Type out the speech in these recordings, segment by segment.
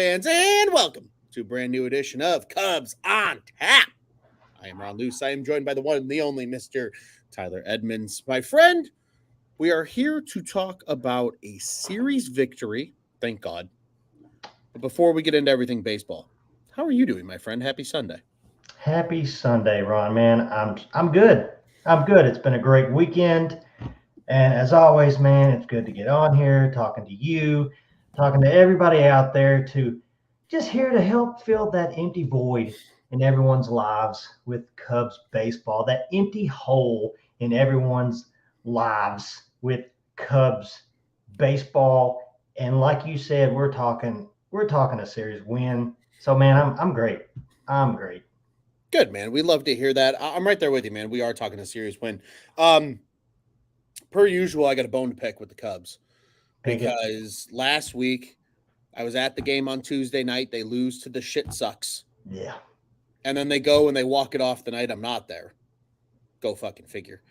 fans, and welcome to a brand new edition of Cubs on Tap. I am Ron Luce. I am joined by the one and the only Mr. Tyler Edmonds. My friend, we are here to talk about a series victory, thank God. But before we get into everything baseball, how are you doing, my friend? Happy Sunday. Happy Sunday, Ron, man. I'm good. I'm good. It's been a great weekend. And as always, man, it's good to get on here, talking to you, talking to everybody out there to just here to help fill that empty void in everyone's lives with Cubs baseball, that empty hole in everyone's lives with Cubs baseball. And like you said, we're talking a series win. So man, I'm great. I'm great. Good, man. We love to hear that. I'm right there with you, man. We are talking a series win. Um, per usual, I got a bone to pick with the Cubs Pick it. because last week I was at the game on Tuesday night. They lose to the shit sucks. Yeah. And then they go and they walk it off the night I'm not there. Go fucking figure.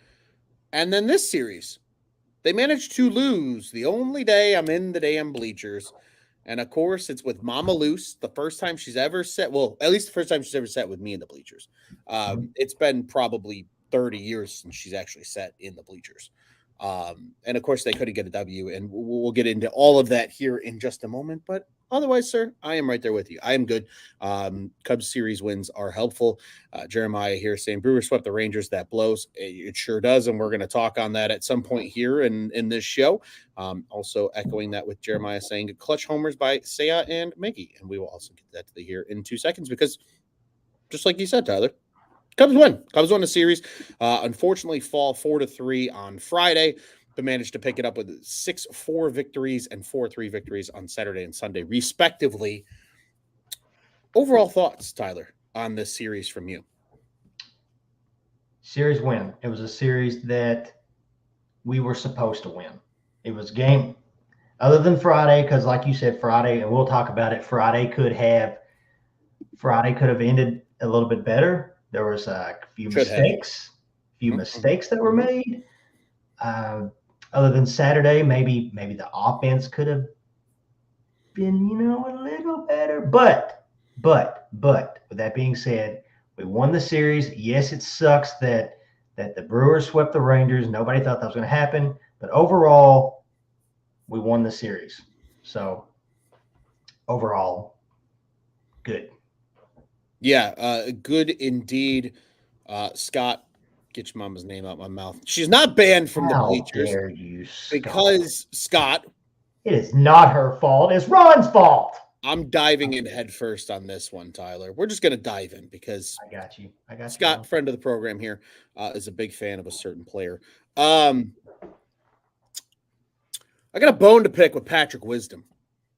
And then this series, they managed to lose the only day I'm in the damn bleachers. And of course, it's with Mama Luce, the first time she's ever sat. Well, at least the first time she's ever sat with me in the bleachers. Mhm. It's been probably 30 years since she's actually sat in the bleachers. And of course, they couldn't get a W. And we'll get into all of that here in just a moment. But otherwise, sir, I am right there with you. I am good. Cubs series wins are helpful. Jeremiah here saying Brewers swept the Rangers. That blows. It sure does. And we're going to talk on that at some point here in this show. Also echoing that with Jeremiah saying clutch homers by Seiya and Miggy. And we will also get that to the here in 2 seconds because just like you said, Tyler, Cubs win. Cubs won the series. Unfortunately, fall 4-3 on Friday, but managed to pick it up with 6-4 victories and 4-3 victories on Saturday and Sunday, respectively. Overall thoughts, Tyler, on this series from you? Series win. It was a series that we were supposed to win. It was game other than Friday, because like you said, Friday, and we'll talk about it. Friday could have ended a little bit better. There was a few Should have. mistakes that were made. Uh, Other than Saturday, maybe the offense could have been a little better. But with that being said, we won the series. Yes, it sucks that the Brewers swept the Rangers. Nobody thought that was going to happen, but overall, we won the series. So overall, good. Yeah, good indeed. Scott, get your mama's name out my mouth. She's not banned from the How bleachers dare you, Scott? because, Scott, It is not her fault. It's Ron's fault. I'm diving in head first on this one, Tyler. We're just going to dive in because I got you. I got you, Scott, Ron. friend of the program here, is a big fan of a certain player. Um, I got a bone to pick with Patrick Wisdom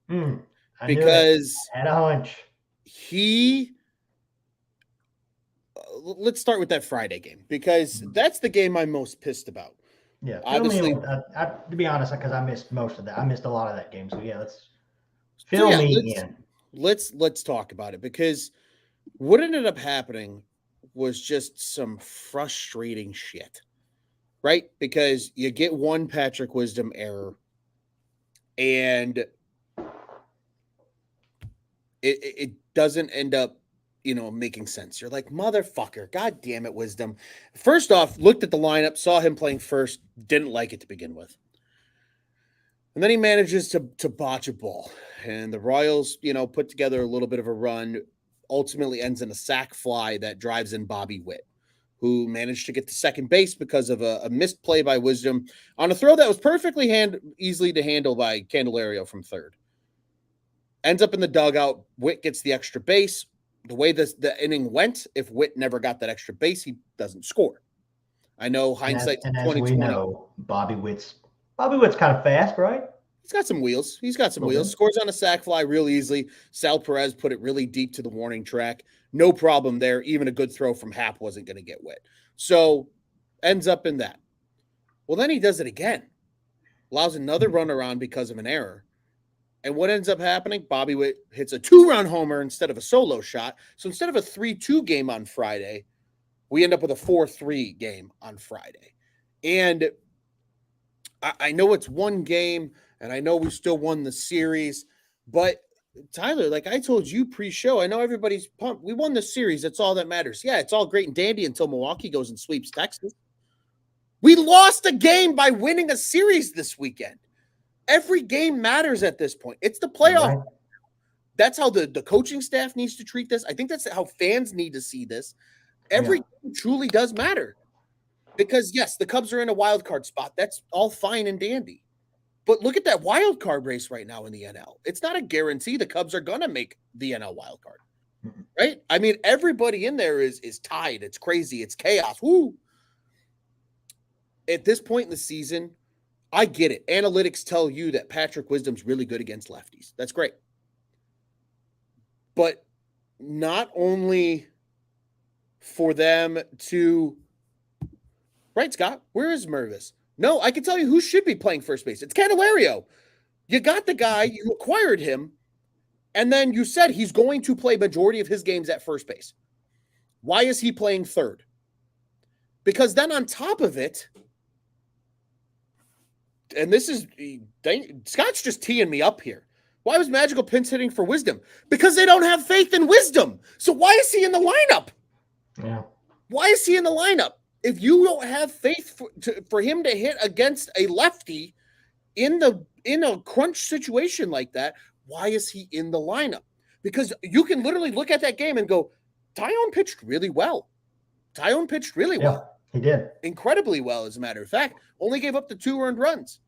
I knew it. because I had a hunch. he. Let's start with that Friday game because that's the game I'm most pissed about. Yeah, fill me Obviously, in. To be honest, because I missed most of that. I missed a lot of that game. So yeah, let's so fill yeah, me let's in. let's talk about it because what ended up happening was just some frustrating shit, right? Because you get one Patrick Wisdom error, and it doesn't end up making sense. You're like, motherfucker, god damn it, Wisdom. First off, looked at the lineup, saw him playing first, didn't like it to begin with. And then he manages to botch a ball. And the Royals, put together a little bit of a run, ultimately ends in a sac fly that drives in Bobby Witt, who managed to get to second base because of a missed play by Wisdom on a throw that was perfectly easily to handle by Candelario from third. Ends up in the dugout. Witt gets the extra base. The way the inning went, if Witt never got that extra base, he doesn't score. I know And as hindsight's and as we 2020. know, Bobby Witt's kind of fast, right? A He's got some wheels. He's got some little wheels. bit. Scores on a sac fly real easily. Sal Perez put it really deep to the warning track. No problem there. Even a good throw from Hap wasn't going to get wet. So ends up in that. Well, then he does it again. Allows another run around because of an error. And what ends up happening? Bobby Witt hits a 2-run homer instead of a solo shot. So instead of a 3-2 game on Friday, we end up with a 4-3 game on Friday. And I know it's one game, and I know we still won the series, but Tyler, like I told you pre-show, I know everybody's pumped. We won the series. That's all that matters. Yeah, it's all great and dandy until Milwaukee goes and sweeps Texas. We lost a game by winning a series this weekend. Every game matters at this point. It's the playoff. Right. That's how the coaching staff needs to treat this. I think that's how fans need to see this. Every game truly does matter. Because, yes, the Cubs are in a wild card spot. That's all fine and dandy. But look at that wild card race right now in the NL. It's not a guarantee the Cubs are going to make the NL wild card, right? I mean, everybody in there is tied. It's crazy. It's chaos. Woo! At this point in the season, I get it. Analytics tell you that Patrick Wisdom's really good against lefties. That's great. But not only for them to – right, Scott? Where is Mervis? No, I can tell you who should be playing first base. It's Candelario. You got the guy, you acquired him, and then you said he's going to play majority of his games at first base. Why is he playing third? Because then on top of it, and this is Scott's just teeing me up here. Why was Magical pinch hitting for Wisdom? Because they don't have faith in Wisdom. So why is he in the lineup? Yeah. Why is he in the lineup? If you don't have faith for him to hit against a lefty in a crunch situation like that, why is he in the lineup? Because you can literally look at that game and go, Taillon pitched really well. Taillon pitched really well. He did. Incredibly well, as a matter of fact. Only gave up the 2 earned runs.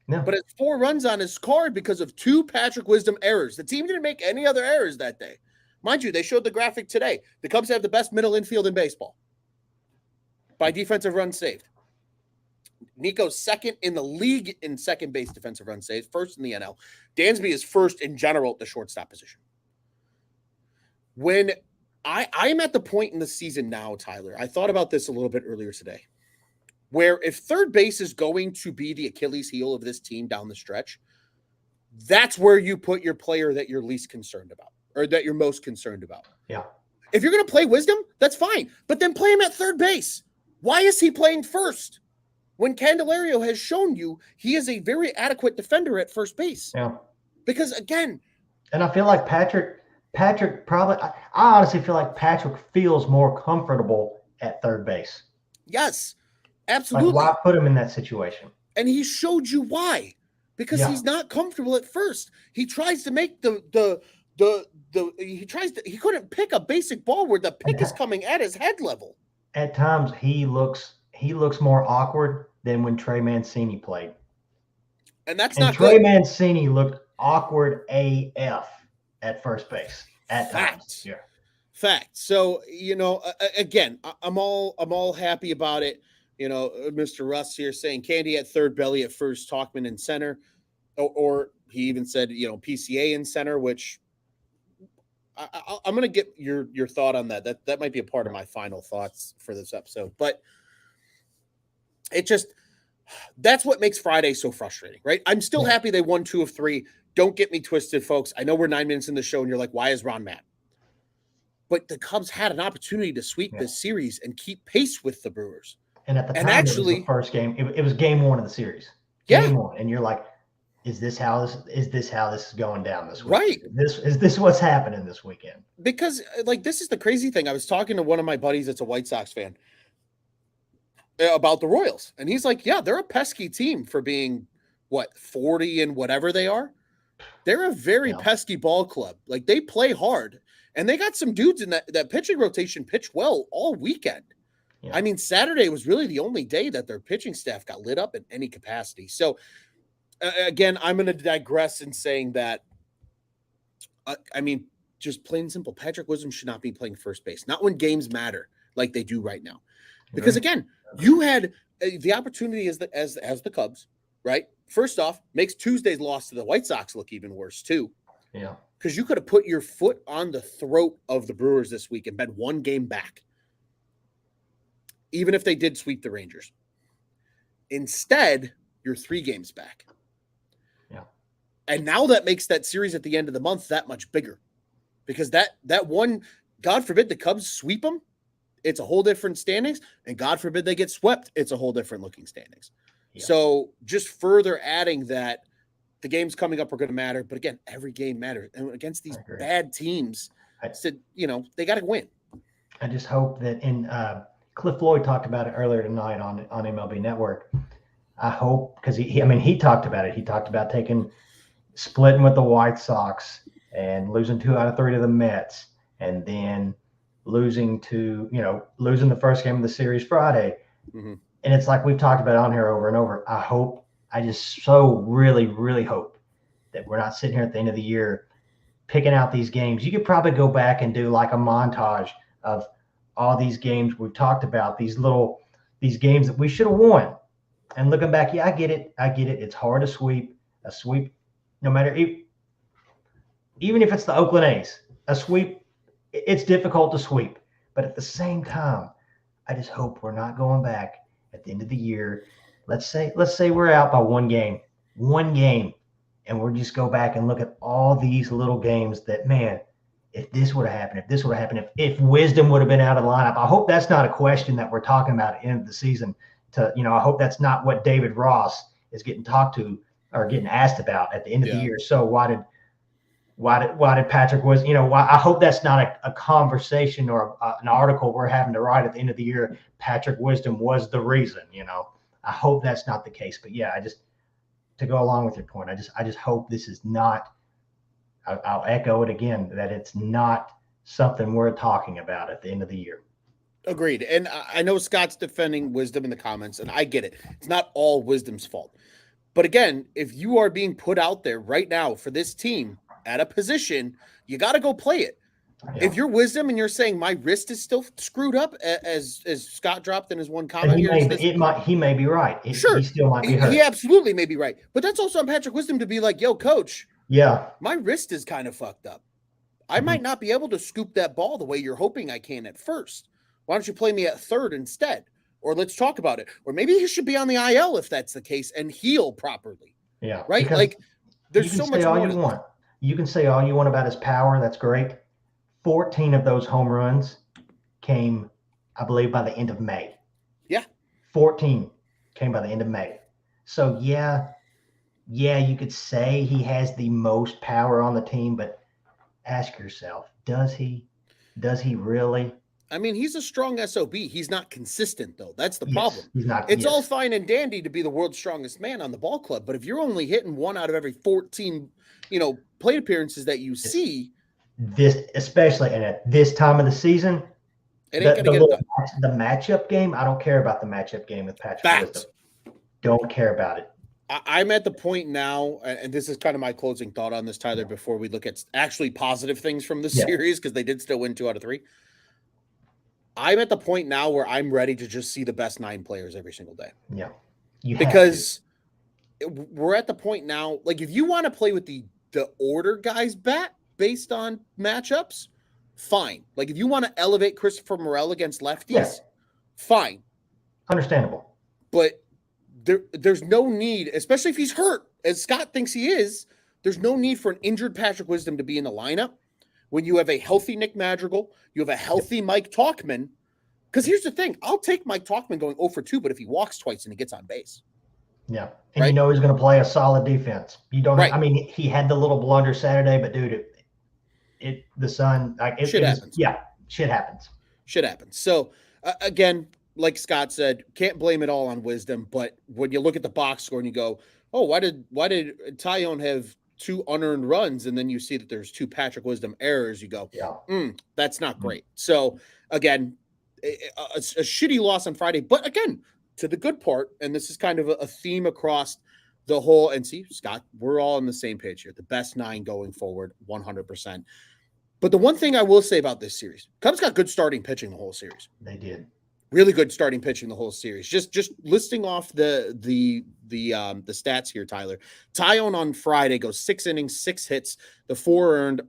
Yeah. But it's 4 runs on his card because of 2 Patrick Wisdom errors. The team didn't make any other errors that day. Mind you, they showed the graphic today. The Cubs have the best middle infield in baseball by defensive runs saved. Nico's second in the league in second base defensive runs saved, first in the NL. Dansby is first in general at the shortstop position. When I'm at the point in the season now, Tyler, I thought about this a little bit earlier today, where if third base is going to be the Achilles heel of this team down the stretch, that's where you put your player that you're least concerned about or that you're most concerned about. Yeah. If you're going to play Wisdom, that's fine, but then play him at third base. Why is he playing first when Candelario has shown you he is a very adequate defender at first base? Yeah. Because again, and I feel like Patrick probably, I honestly feel like Patrick feels more comfortable at third base. yes, absolutely. Like, why put him in that situation? And he showed you why. Because he's not comfortable at first. He tries to make he couldn't pick a basic ball where the pick is coming at his head level. At times he looks more awkward than when Trey Mancini played. And that's and not Trey good. Mancini looked awkward AF at first base at times. Yeah. Fact. So, again, I'm all happy about it. Mr. Russ here saying Candy at third, Belly at first, Talkman in center, or he even said, PCA in center, which I'm going to get your thought on that. That might be a part of my final thoughts for this episode, but that's what makes Friday so frustrating, right? I'm still happy they won 2 of 3. Don't get me twisted, folks. I know we're 9 minutes in the show and you're like, why is Ron mad? But the Cubs had an opportunity to sweep this series and keep pace with the Brewers. And at the time, it was the first game. It was game 1 of the series. Game 1, and you're like, is this how this is going down this week? Right. Is this what's happening this weekend? Because this is the crazy thing. I was talking to one of my buddies that's a White Sox fan about the Royals, and he's like, yeah, they're a pesky team for being 40 and whatever they are. They're a very pesky ball club. Like, they play hard, and they got some dudes in that pitching rotation pitched well all weekend. Yeah. I mean, Saturday was really the only day that their pitching staff got lit up in any capacity. So, again, I'm going to digress in saying that, just plain and simple, Patrick Wisdom should not be playing first base, not when games matter like they do right now. Because, again, you had the opportunity as the Cubs, right? First off, makes Tuesday's loss to the White Sox look even worse, too. Yeah. Because you could have put your foot on the throat of the Brewers this week and been 1 game back, even if they did sweep the Rangers. Instead, you're 3 games back. Yeah. And now that makes that series at the end of the month that much bigger. Because that one, God forbid the Cubs sweep them, it's a whole different standings. And God forbid they get swept, it's a whole different looking standings. Yeah. So just further adding that the games coming up are going to matter. But again, every game matters. And against these agree. bad teams, they got to win. I just hope that Cliff Floyd talked about it earlier tonight on MLB Network. I hope, because he talked about it. He talked about splitting with the White Sox and losing 2 out of 3 to the Mets, and then losing the first game of the series Friday. Mm-hmm. And it's like we've talked about on here over and over. I just so really, really hope that we're not sitting here at the end of the year picking out these games. You could probably go back and do like a montage of all these games we've talked about, these games that we should have won. And looking back, yeah, I get it. It's hard to sweep. A sweep, no matter even if it's the Oakland A's, a sweep, it's difficult to sweep. But at the same time, I just hope we're not going back at the end of the year. Let's say we're out by one game, and we'll just go back and look at all these little games that, man, if this would have happened, if Wisdom would have been out of the lineup. I hope that's not a question that we're talking about at the end of the season. I hope that's not what David Ross is getting talked to or getting asked about at the end of the year. So why did Patrick was, I hope that's not a conversation or an article we're having to write at the end of the year. Patrick Wisdom was the reason, I hope that's not the case. But yeah, to go along with your point, I just hope this is not, I'll echo it again, that it's not something we're talking about at the end of the year. Agreed. And I know Scott's defending Wisdom in the comments, and I get it. It's not all Wisdom's fault. But again, if you are being put out there right now for this team at a position, you got to go play it. Yeah. If you're Wisdom and you're saying my wrist is still screwed up, as Scott dropped in his one comment he may be right. Sure. He still might be hurt. He absolutely may be right. But that's also on Patrick Wisdom to be like, yo, coach, yeah, my wrist is kind of fucked up. I might not be able to scoop that ball the way you're hoping I can at first. Why don't you play me at third instead? Or let's talk about it. Or maybe he should be on the IL if that's the case and heal properly. Yeah. Right? Like, there's so much more. You can say all you want about his power. That's great. 14 of those home runs came, I believe, by the end of May. Yeah. 14 came by the end of May. So, yeah, you could say he has the most power on the team, but ask yourself, does he really? I mean, he's a strong SOB. He's not consistent, though. That's the problem. He's not. It's all fine and dandy to be the world's strongest man on the ball club, but if you're only hitting 1 out of every 14, plate appearances that you see, especially at this time of the season, it ain't gonna get it done. The matchup game, I don't care about the matchup game with Patrick Wisdom. Don't care about it. I'm at the point now, and this is kind of my closing thought on this, Tyler, before we look at actually positive things from the series, because they did still win 2 out of 3. I'm at the point now where I'm ready to just see the best 9 players every single day. Yeah. Because we're at the point now, like, if you want to play with the order guys based on matchups, fine. Like, if you want to elevate Christopher Morel against lefties, fine. Understandable. But there's no need, especially if he's hurt, as Scott thinks he is, there's no need for an injured Patrick Wisdom to be in the lineup when you have a healthy Nick Madrigal, you have a healthy Mike Tauchman. Because here's the thing, I'll take Mike Tauchman going 0 for 2, but if he walks twice and he gets on base. Yeah. And he's going to play a solid defense. You don't I mean, he had the little blunder Saturday, but dude, the sun, shit happens. Yeah, shit happens. Shit happens. So again, like Scott said, can't blame it all on Wisdom, but when you look at the box score and you go, oh, why did Taillon have 2 unearned runs, and then you see that there's 2 Patrick Wisdom errors, you go, that's not great. So again, a shitty loss on Friday, but again, to the good part, and this is kind of a theme across the whole, and see, Scott, we're all on the same page here. The best 9 going forward, 100%. But the one thing I will say about this series, Cubs got good starting pitching the whole series. They did. Really good starting pitching the whole series. Just listing off the stats here, Tyler. Taillon on Friday goes 6 innings, 6 hits, the 4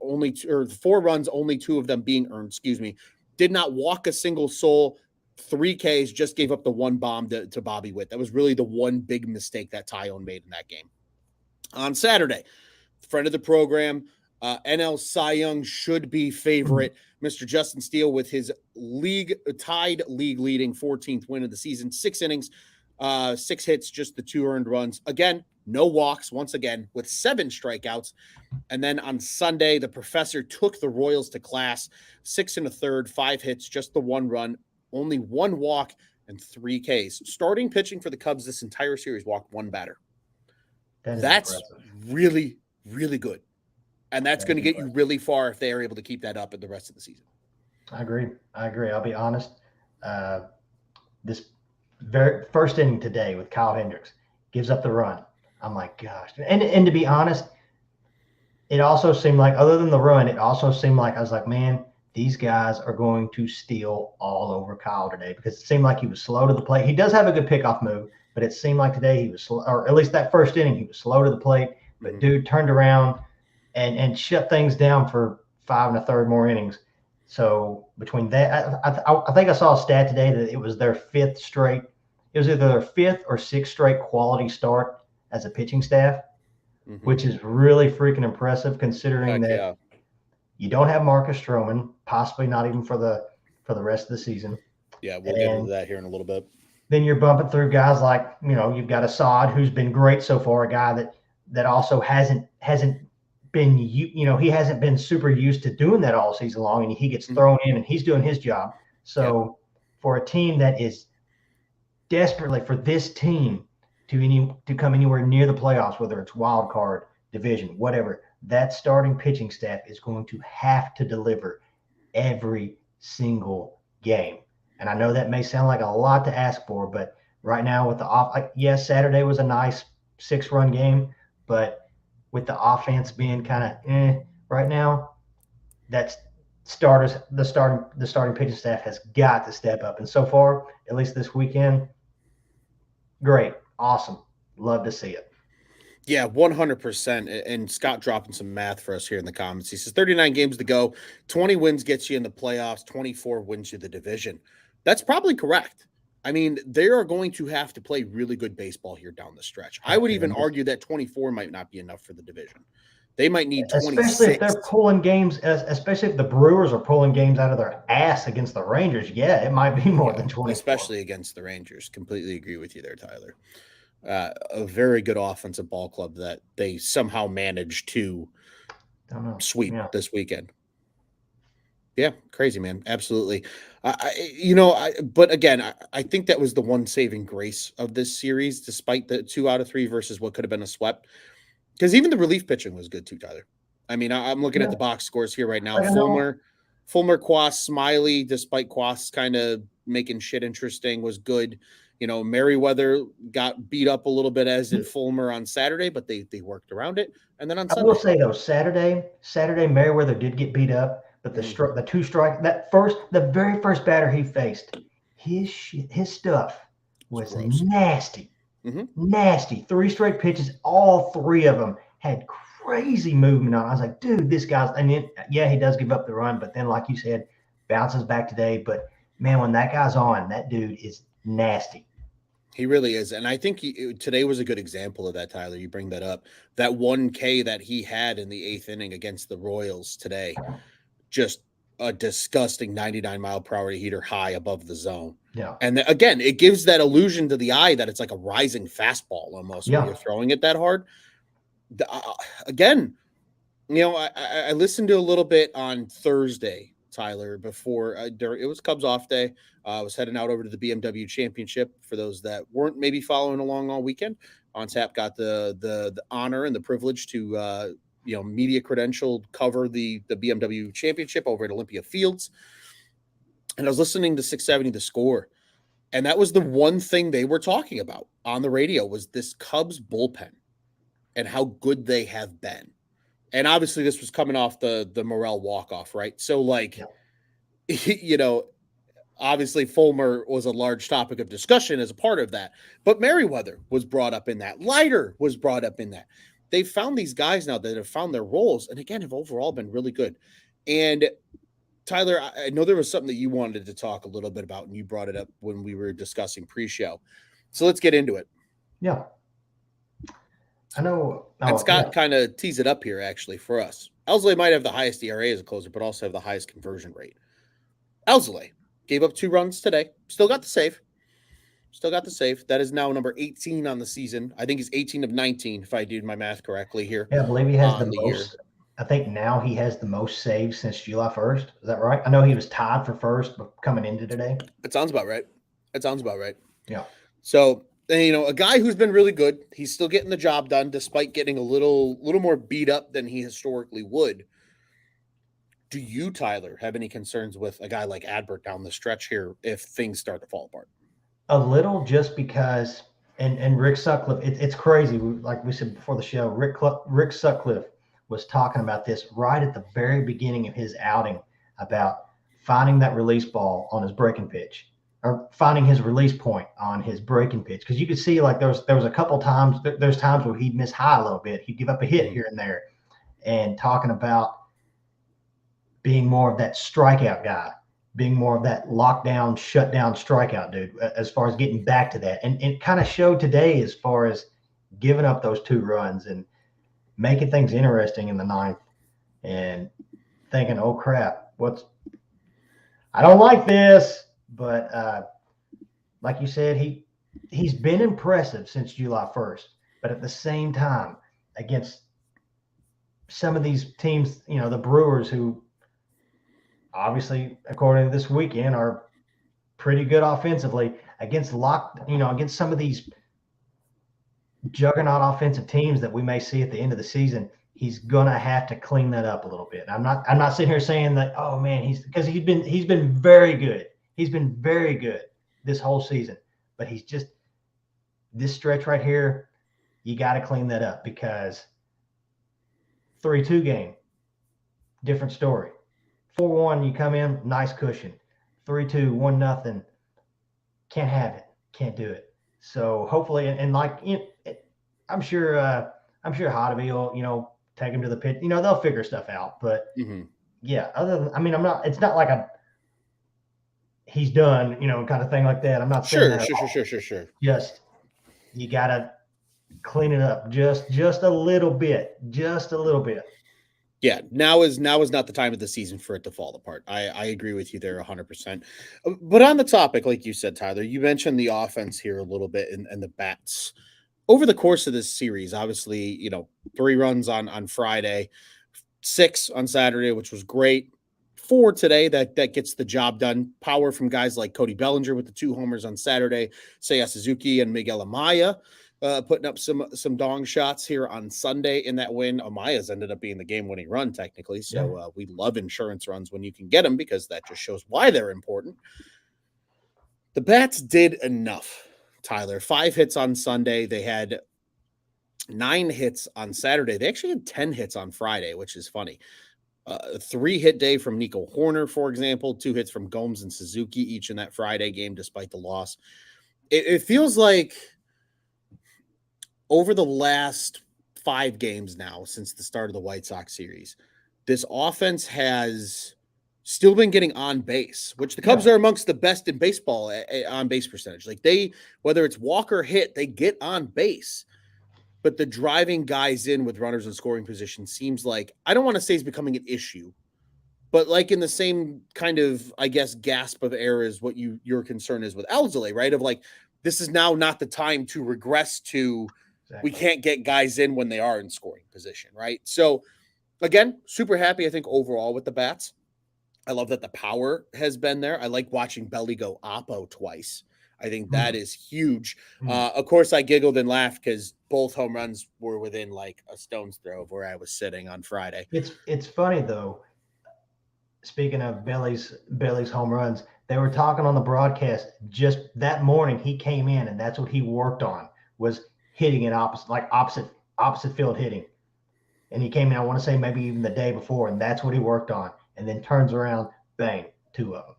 runs, only 2 of them being earned. Excuse me. Did not walk a single soul. 3 Ks, just gave up the 1 bomb to Bobby Witt. That was really the one big mistake that Taillon made in that game. On Saturday, friend of the program, NL Cy Young should be favorite, Mr. Justin Steele, with his league leading 14th win of the season, 6 innings, 6 hits, just the 2 earned runs. Again, no walks once again with 7 strikeouts. And then on Sunday, the professor took the Royals to class, 6 1/3, 5 hits, just the 1 run, only 1 walk and 3 Ks. Starting pitching for the Cubs this entire series walked 1 batter. That's impressive. really, really good. And that's going to get you really far if they are able to keep that up in the rest of the season. I agree. I'll be honest. This very first inning today with Kyle Hendricks gives up the run. I'm like, gosh. And to be honest, it also seemed like, other than the run, it also seemed like I was like, man, these guys are going to steal all over Kyle today, because it seemed like he was slow to the plate. He does have a good pickoff move, but it seemed like today he was slow, or at least that first inning, he was slow to the plate. But dude turned around and shut things down for 5 1/3 more innings. So between that, I think I saw a stat today that it was their 5th straight. It was either their 5th or 6th straight quality start as a pitching staff, which is really freaking impressive, considering that you don't have Marcus Stroman, possibly not even for the rest of the season. Yeah, we'll get into that here in a little bit. Then you're bumping through guys like, you've got Assad, who's been great so far, a guy that also hasn't been, he hasn't been super used to doing that all season long, and he gets thrown in and he's doing his job. So for a team that is desperately, for this team to come anywhere near the playoffs, whether it's wild card, division, whatever, that starting pitching staff is going to have to deliver every single game. And I know that may sound like a lot to ask for, but right now with the yes, Saturday was a nice 6-run game, but with the offense being kind of right now, that's the starting pitching staff has got to step up. And so far, at least this weekend, great, awesome, love to see it. Yeah, 100%. And Scott dropping some math for us here in the comments. He says 39 games to go, 20 wins gets you in the playoffs, 24 wins you the division. That's probably correct. I mean, they are going to have to play really good baseball here down the stretch. I would even argue that 24 might not be enough for the division. They might need 26. Especially if they're pulling games, especially if the Brewers are pulling games out of their ass against the Rangers. Yeah, it might be more than 24. Especially against the Rangers. Completely agree with you there, Tyler. A very good offensive ball club that they somehow managed to sweep this weekend. Yeah, crazy, man. Absolutely. But again, I think that was the one saving grace of this series, despite the 2 out of 3 versus what could have been a swept. Because even the relief pitching was good too, Tyler. I mean, I'm looking at the box scores here right now. Fulmer, Quas, Smiley, despite Quas kind of making shit interesting, was good. Merriweather got beat up a little bit, as did Fulmer on Saturday, but they worked around it. And then on Sunday, I will say though, Saturday Merriweather did get beat up, but the 2 strike, the very first batter he faced, his stuff was nasty. Nasty. 3 straight pitches, all 3 of them had crazy movement on. I was like, dude, this guy's, and then, he does give up the run, but then, like you said, bounces back today. But man, when that guy's on, that dude is nasty. He really is. And I think today was a good example of that, Tyler. You bring that up. That 1K that he had in the 8th inning against the Royals today, just a disgusting 99-mile-per-hour heater high above the zone. Yeah. And again, it gives that illusion to the eye that it's like a rising fastball almost when you're throwing it that hard. Again, I listened to a little bit on Thursday, Tyler, before it was Cubs off day. I was heading out over to the BMW Championship. For those that weren't maybe following along all weekend, On Tap got the honor and the privilege to media credentialed cover the BMW Championship over at Olympia Fields. And I was listening to 670 The Score, and that was the one thing they were talking about on the radio was this Cubs bullpen and how good they have been. And obviously this was coming off the Morel walk-off, right? So obviously Fulmer was a large topic of discussion as a part of that, but Merriweather was brought up in that. Leiter was brought up in that. They've found these guys now that have found their roles, and again, have overall been really good. And Tyler, I know there was something that you wanted to talk a little bit about, and you brought it up when we were discussing pre-show. So let's get into it. Yeah. I know. And Scott kind of teased it up here, actually, for us. Alzolay might have the highest ERA as a closer, but also have the highest conversion rate. Alzolay gave up 2 runs today. Still got the save. Still got the save. That is now number 18 on the season. I think he's 18 of 19, if I did my math correctly here Yeah, I believe he has the on the year. most. I think now he has the most saves since July 1st. Is that right? I know he was tied for first coming into today. It sounds about right. It sounds about right. Yeah. So, a guy who's been really good. He's still getting the job done despite getting a little more beat up than he historically would. Do you, Tyler, have any concerns with a guy like Adbert down the stretch here if things start to fall apart? A little, just because, and Rick Sutcliffe, it's crazy. Like we said before the show, Rick Sutcliffe was talking about this right at the very beginning of his outing about finding that release ball on his breaking pitch, or finding his release point on his breaking pitch. Because you could see, like, there was a couple times, there's times where he'd miss high a little bit, he'd give up a hit here and there, and talking about being more of that strikeout guy, being more of that lockdown, shutdown strikeout dude, as far as getting back to that. And it kind of showed today as far as giving up those 2 runs and making things interesting in the 9th, and thinking, oh crap, I don't like this. But like you said, he's been impressive since July 1st. But at the same time, against some of these teams, the Brewers, who obviously, according to this weekend, are pretty good offensively, against some of these juggernaut offensive teams that we may see at the end of the season, he's gonna have to clean that up a little bit. I'm not sitting here saying that, oh man, because he's been very good. He's been very good this whole season, but he's just, this stretch right here, you got to clean that up, because 3-2 game, different story. 4-1, you come in, nice cushion. 3-2, 1-0, can't have it, can't do it. So hopefully, and like, I'm sure Hotovy will, take him to the pit. They'll figure stuff out. But yeah, other than, it's not like he's done, kind of thing like that. I'm not saying that. Sure. Just, you gotta clean it up just a little bit, Yeah, now is not the time of the season for it to fall apart. I agree with you there 100%. But on the topic, like you said, Tyler, you mentioned the offense here a little bit and the bats. Over the course of this series, obviously, 3 runs on Friday, 6 on Saturday, which was great. 4 today, that gets the job done. Power from guys like Cody Bellinger with the 2 homers on Saturday, Seiya Suzuki and Miguel Amaya putting up some dong shots here on Sunday in that win. Amaya's ended up being the game-winning run, technically. So we love insurance runs when you can get them, because that just shows why they're important. The bats did enough, Tyler. 5 hits on Sunday. They had 9 hits on Saturday. They actually had 10 hits on Friday, which is funny. A 3-hit day from Nico Horner, for example, 2 hits from Gomes and Suzuki, each in that Friday game, despite the loss. It feels like over the last 5 games now, since the start of the White Sox series, this offense has still been getting on base, which the Cubs are amongst the best in baseball on base percentage. Like, whether it's walk or hit, they get on base. But the driving guys in with runners in scoring position seems like, I don't want to say it's becoming an issue, but like in the same kind of, I guess, gasp of air as what your concern is with Alzolay, right? Of like, this is now not the time to regress to, we can't get guys in when they are in scoring position, right? So again, super happy, I think, overall with the bats. I love that the power has been there. I like watching Belly go oppo twice. I think that is huge. Of course, I giggled and laughed because both home runs were within like a stone's throw of where I was sitting on Friday. It's funny though. Speaking of Belly's home runs, they were talking on the broadcast just that morning. He came in and that's what he worked on, was hitting it opposite field hitting. And he came in, I want to say maybe even the day before, and that's what he worked on. And then turns around, bang, 2 of them.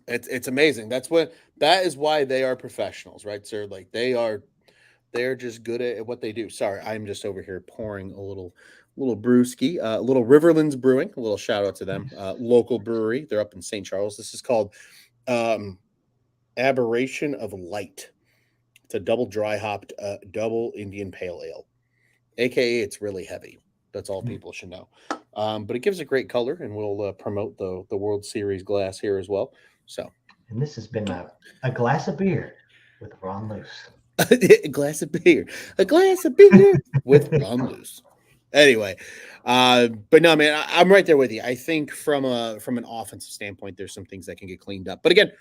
It's amazing. That is why they are professionals, right, sir? Like they're just good at what they do. Sorry, I'm just over here pouring a little brewski, little Riverlands Brewing. A little shout out to them, local brewery. They're up in St. Charles. This is called Aberration of Light. It's a double dry hopped, double Indian pale ale, aka it's really heavy. That's all people should know. But it gives a great color, and we'll promote the World Series glass here as well. So and this has been a glass of beer with Ron Luce. A glass of beer with Ron Luce. Anyway, but no, man, I'm right there with you. I think from an offensive standpoint, there's some things that can get cleaned up. But again,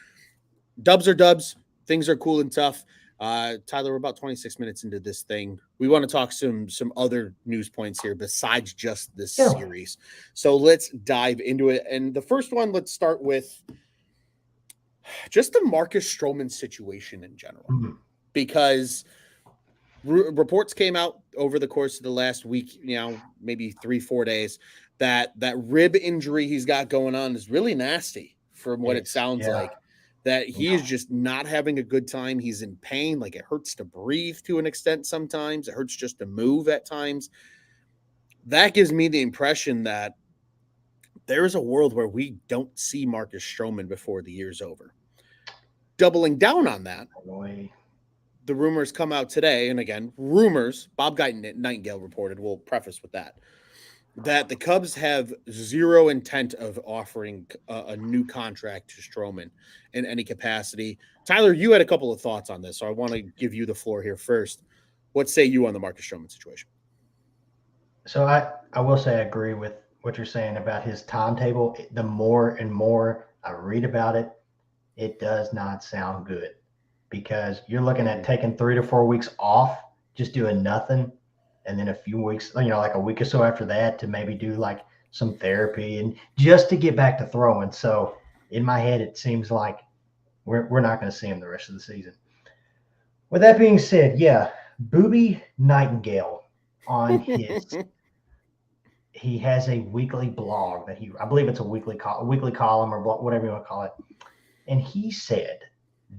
dubs are dubs. Things are cool and tough. Tyler, we're about 26 minutes into this thing. We want to talk some other news points here besides just this series. So let's dive into it. And the first one, let's start with just the Marcus Stroman situation in general, because reports came out over the course of the last week, maybe 3-4 days, that rib injury he's got going on is really nasty from what it sounds like. That he is just not having a good time. He's in pain. Like, it hurts to breathe to an extent sometimes. It hurts just to move at times. That gives me the impression that there is a world where we don't see Marcus Stroman before the year's over. Doubling down on that, the rumors come out today, and again, rumors, Bob Nightingale reported, we'll preface with that the Cubs have zero intent of offering a new contract to Stroman in any capacity. Tyler, you had a couple of thoughts on this, so I want to give you the floor here first. What say you on the Marcus Stroman situation? So I will say I agree with what you're saying about his timetable. The more and more I read about it, it does not sound good, because you're looking at taking 3 to 4 weeks off, just doing nothing. And then a few weeks, like a week or so after that, to maybe do like some therapy and just to get back to throwing. So in my head, it seems like we're not going to see him the rest of the season. With that being said, Booby Nightingale on his, he has a weekly blog that I believe it's a weekly column or whatever you want to call it. And he said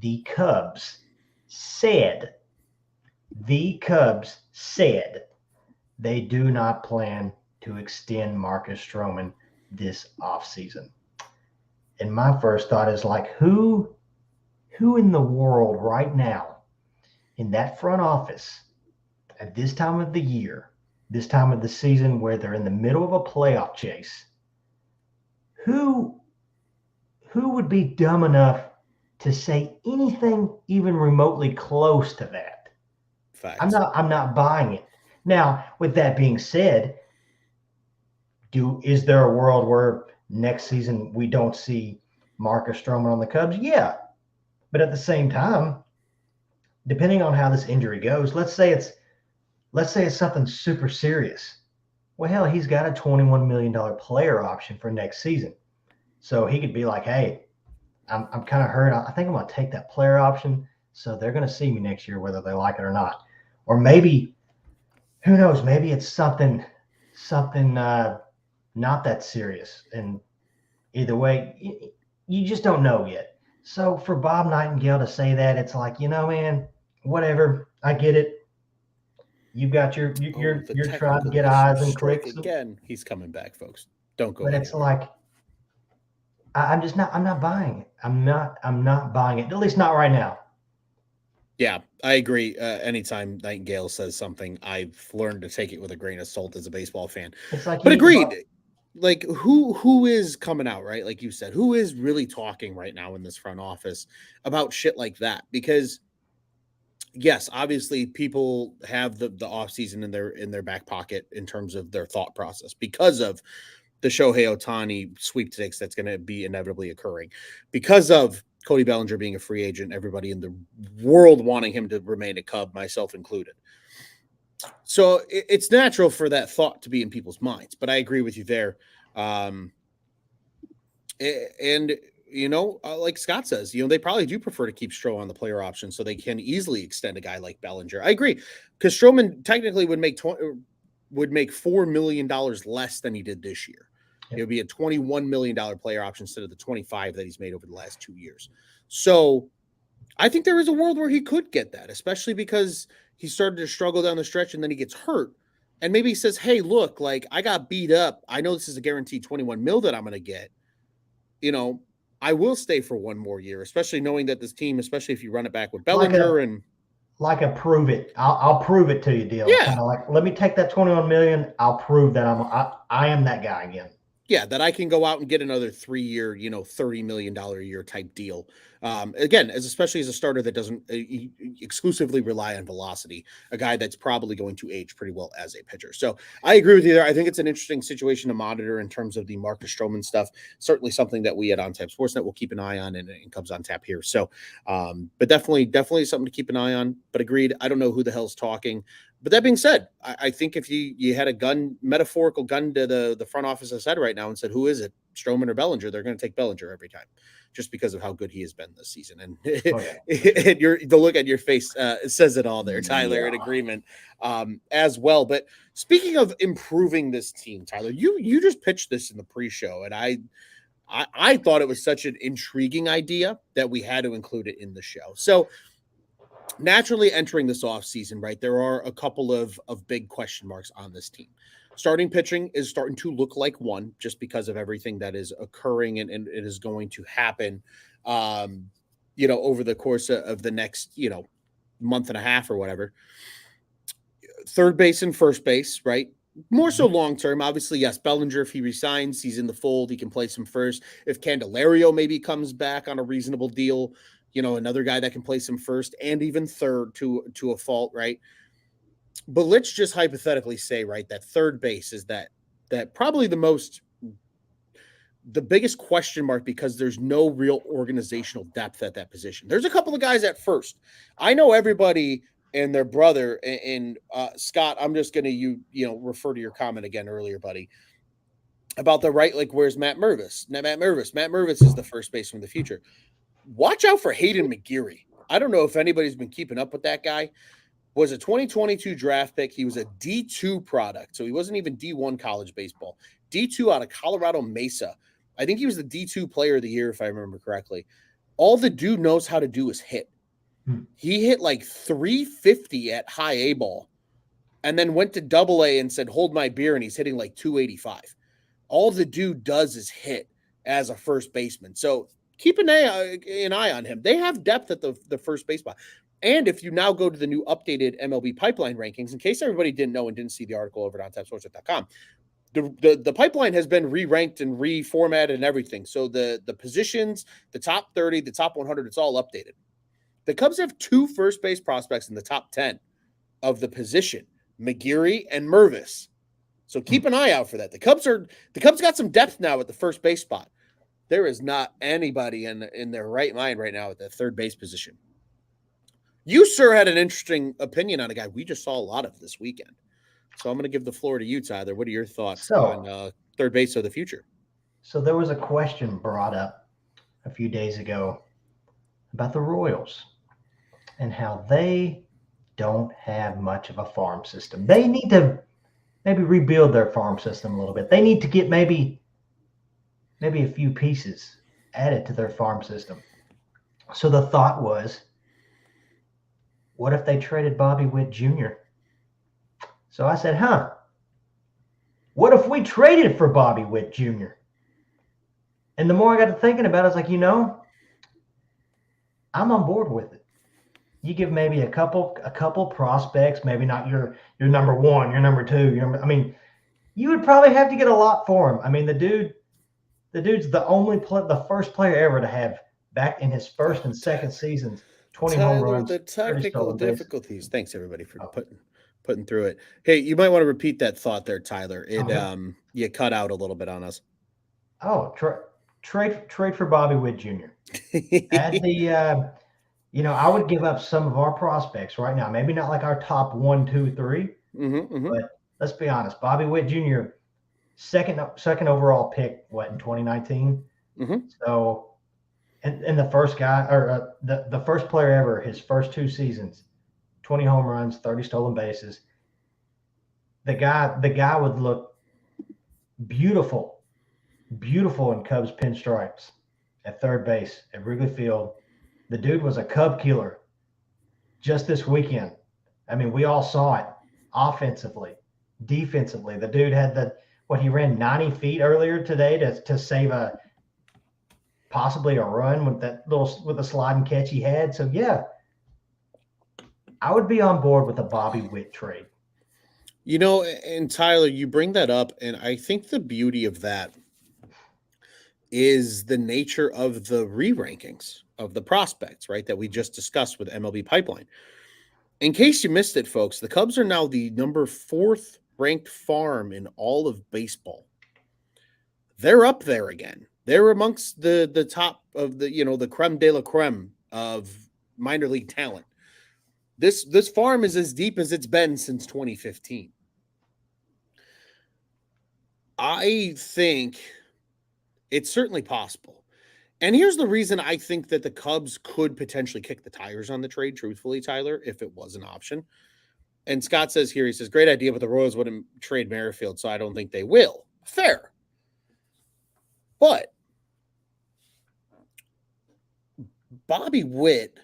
the Cubs said they do not plan to extend Marcus Stroman this offseason. And my first thought is like, who in the world right now in that front office at this time of the year, this time of the season where they're in the middle of a playoff chase, who would be dumb enough to say anything even remotely close to that? Facts. I'm not buying it. Now, with that being said, is there a world where next season we don't see Marcus Stroman on the Cubs? Yeah. But at the same time, depending on how this injury goes, let's say it's something super serious. Well, hell, he's got a $21 million player option for next season. So he could be like, hey, I'm kind of hurt. I think I'm going to take that player option. So they're going to see me next year, whether they like it or not. Or maybe, who knows, maybe it's something not that serious. And either way, you just don't know yet. So for Bob Nightingale to say that, it's like, man, whatever. I get it. You've got you're trying to get eyes and clicks. Again, he's coming back, folks. Don't go. But it's like, I'm not buying it. I'm not buying it. At least not right now. Yeah, I agree. Anytime Nightingale says something, I've learned to take it with a grain of salt as a baseball fan. It's like, but agreed. Like, who is coming out, right? Like you said, who is really talking right now in this front office about shit like that? Because yes, obviously people have the off season in their back pocket in terms of their thought process because of the Shohei Ohtani sweepstakes that's going to be inevitably occurring, because of Cody Bellinger being a free agent, everybody in the world wanting him to remain a Cub, myself included. So it's natural for that thought to be in people's minds, but I agree with you there. And like Scott says, they probably do prefer to keep Stroh on the player option so they can easily extend a guy like Bellinger. I agree, because Stroman technically would make $4 million less than he did this year. It would be a $21 million player option instead of the 25 that he's made over the last 2 years. So I think there is a world where he could get that, especially because he started to struggle down the stretch and then he gets hurt. And maybe he says, hey, look, like, I got beat up. I know this is a guaranteed 21 mil that I'm going to get. I will stay for one more year, especially knowing that this team, especially if you run it back with Bellinger like a prove it. I'll prove it to you deal. Yeah. Kind of like, let me take that 21 million. I'll prove that I am that guy again. Yeah, that I can go out and get another 3-year, $30 million a year type deal. Again, especially as a starter that doesn't exclusively rely on velocity, a guy that's probably going to age pretty well as a pitcher. So I agree with you there. I think it's an interesting situation to monitor in terms of the Marcus Stroman stuff. Certainly something that we at On Tap Sportsnet will keep an eye on, and it comes on tap here. So, but definitely something to keep an eye on. But agreed, I don't know who the hell's talking. But that being said, I think if you had a metaphorical gun to the front office of said right now and said, who is it, Stroman or Bellinger, they're going to take Bellinger every time, just because of how good he has been this season. And, Oh, yeah. and the look at your face says it all there, Tyler, Yeah. in agreement as well. But speaking of improving this team, Tyler, you just pitched this in the pre-show, and I thought it was such an intriguing idea that we had to include it in the show. So naturally entering this offseason, right, there are a couple of big question marks on this team. Starting pitching is starting to look like one, just because of everything that is occurring and it is going to happen, over the course of the next, month and a half or whatever. Third base and first base, right? More so long term. Obviously, yes, Bellinger, if he resigns, he's in the fold. He can play some first. If Candelario maybe comes back on a reasonable deal, another guy that can play some first and even third to a fault, right? But let's just hypothetically say, right, that third base is that probably the biggest question mark, because there's no real organizational depth at that position. There's a couple of guys at first. I know everybody and their brother, and Scott, I'm just going to refer to your comment again earlier, buddy, about the right, like, where's Matt Mervis? Matt Mervis is the first baseman of the future. Watch out for Hayden McGeary. I don't know if anybody's been keeping up with that guy. Was a 2022 draft pick. He was a D2 product, so he wasn't even D1 college baseball. D2 out of Colorado Mesa. I think he was the D2 player of the year, if I remember correctly. All the dude knows how to do is hit. He hit like 350 at high A ball and then went to double A and said, hold my beer, and he's hitting like 285. All the dude does is hit as a first baseman. So keep an eye on him. They have depth at the first base spot. And if you now go to the new updated MLB pipeline rankings, in case everybody didn't know and didn't see the article over at ontapsports.com, the pipeline has been re-ranked and reformatted and everything. So the positions, the top 30, the top 100, it's all updated. The Cubs have 2 first base prospects in the top 10 of the position, McGeary and Mervis. So keep an eye out for that. The Cubs got some depth now at the first base spot. There is not anybody in their right mind right now at the third base position. You, sir, had an interesting opinion on a guy we just saw a lot of this weekend. So I'm going to give the floor to you, Tyler. What are your thoughts on third base of the future? So there was a question brought up a few days ago about the Royals and how they don't have much of a farm system. They need to maybe rebuild their farm system a little bit. They need to get maybe a few pieces added to their farm system. So the thought was, what if they traded Bobby Witt Jr.? So I said, what if we traded for Bobby Witt Jr.? And the more I got to thinking about it, I was like, I'm on board with it. You give maybe a couple prospects, maybe not your number one, your number two. You would probably have to get a lot for him. I mean, the dude's the first player ever to have, back in his first and second seasons, 20 home runs. The technical difficulties. Thanks everybody for putting through it. Hey, you might want to repeat that thought there, Tyler. You cut out a little bit on us. Oh, trade for Bobby Witt Jr. Add the I would give up some of our prospects right now. Maybe not like our top 1, 2, 3, but let's be honest. Bobby Witt Jr., second overall pick, in 2019? So, and the first guy, or the first player ever, his first 2 seasons, 20 home runs, 30 stolen bases. The guy would look beautiful in Cubs pinstripes at third base at Wrigley Field. The dude was a Cub killer just this weekend. I mean, we all saw it offensively, defensively. The dude had he ran 90 feet earlier today to save possibly a run with the slide and catch he had. So yeah, I would be on board with a Bobby Witt trade. And Tyler, you bring that up, and I think the beauty of that is the nature of the re-rankings of the prospects, right? That we just discussed with MLB Pipeline. In case you missed it, folks, the Cubs are now the number 4th ranked farm in all of baseball. They're up there again. They're amongst the top of the creme de la creme of minor league talent. This farm is as deep as it's been since 2015. I think it's certainly possible. And here's the reason I think that the Cubs could potentially kick the tires on the trade, truthfully, Tyler, if it was an option. And Scott says here, he says, great idea, but the Royals wouldn't trade Merrifield, so I don't think they will. Fair. But Bobby Witt,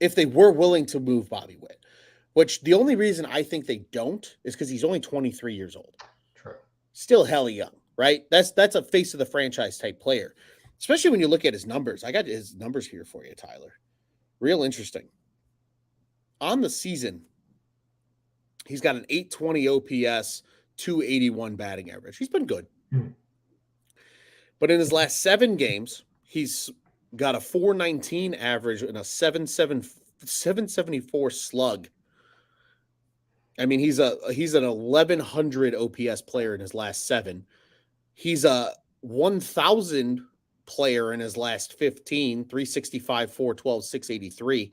if they were willing to move Bobby Witt, which the only reason I think they don't is because he's only 23 years old. True. Still hella young, right? That's a face of the franchise type player, especially when you look at his numbers. I got his numbers here for you, Tyler. Real interesting. On the season, he's got an 820 OPS, 281 batting average. He's been good. But in his last 7 games, he's got a 419 average and a 774 slug. I mean, he's an 1100 OPS player in his last 7. He's a 1000 player in his last 15, 365, 412, 683.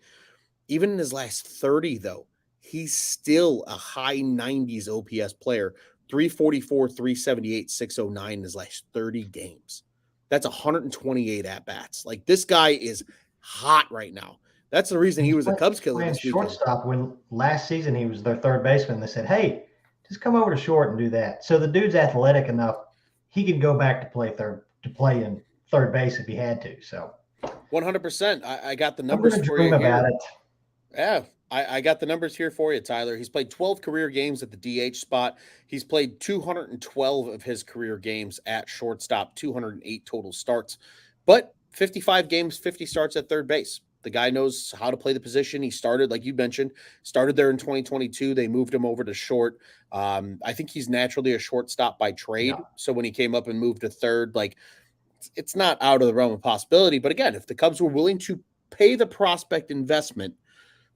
Even in his last 30, though, he's still a high 90s OPS player, 344, 378, 609 in his last 30 games. That's 128 at-bats. Like, this guy is hot right now. That's the reason he was a Cubs killer this weekend. Shortstop when last season he was their third baseman. They said, hey, just come over to short and do that. So the dude's athletic enough. He can go back to play in third base if he had to. So 100%. I got the numbers for you. About it. Yeah, I got the numbers here for you, Tyler. He's played 12 career games at the DH spot. He's played 212 of his career games at shortstop, 208 total starts, but 55 games, 50 starts at third base. The guy knows how to play the position. He started, like you mentioned, started there in 2022. They moved him over to short. I think he's naturally a shortstop by trade. Yeah. So when he came up and moved to third, like, it's not out of the realm of possibility. But again, if the Cubs were willing to pay the prospect investment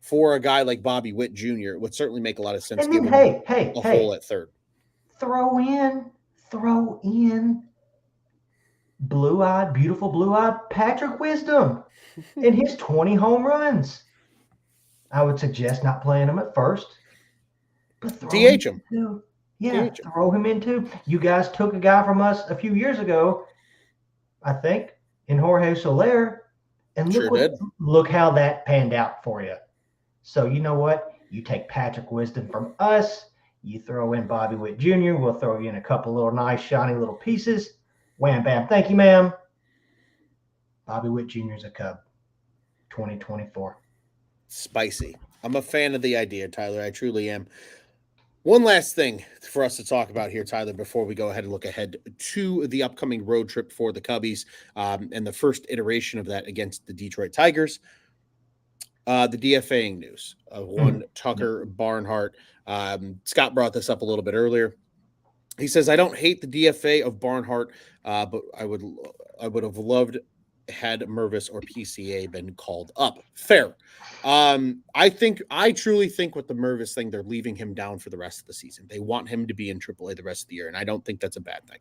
for a guy like Bobby Witt Jr., it would certainly make a lot of sense. And then, hole at third. Throw in beautiful blue-eyed Patrick Wisdom in his 20 home runs. I would suggest not playing him at first, but DH him. Yeah, throw him in too. You guys took a guy from us a few years ago, I think, in Jorge Soler, and look how that panned out for you. So you know what? You take Patrick Wisdom from us, you throw in Bobby Witt Jr., we'll throw you in a couple little nice, shiny little pieces. Wham, bam. Thank you, ma'am. Bobby Witt Jr. is a Cub. 2024. Spicy. I'm a fan of the idea, Tyler. I truly am. One last thing for us to talk about here, Tyler, before we go ahead and look ahead to the upcoming road trip for the Cubbies and the first iteration of that against the Detroit Tigers. The DFAing news of one Tucker Barnhart. Scott brought this up a little bit earlier. He says, I don't hate the DFA of Barnhart, but I would have loved had Mervis or PCA been called up. Fair. I truly think with the Mervis thing, they're leaving him down for the rest of the season. They want him to be in AAA the rest of the year, and I don't think that's a bad thing.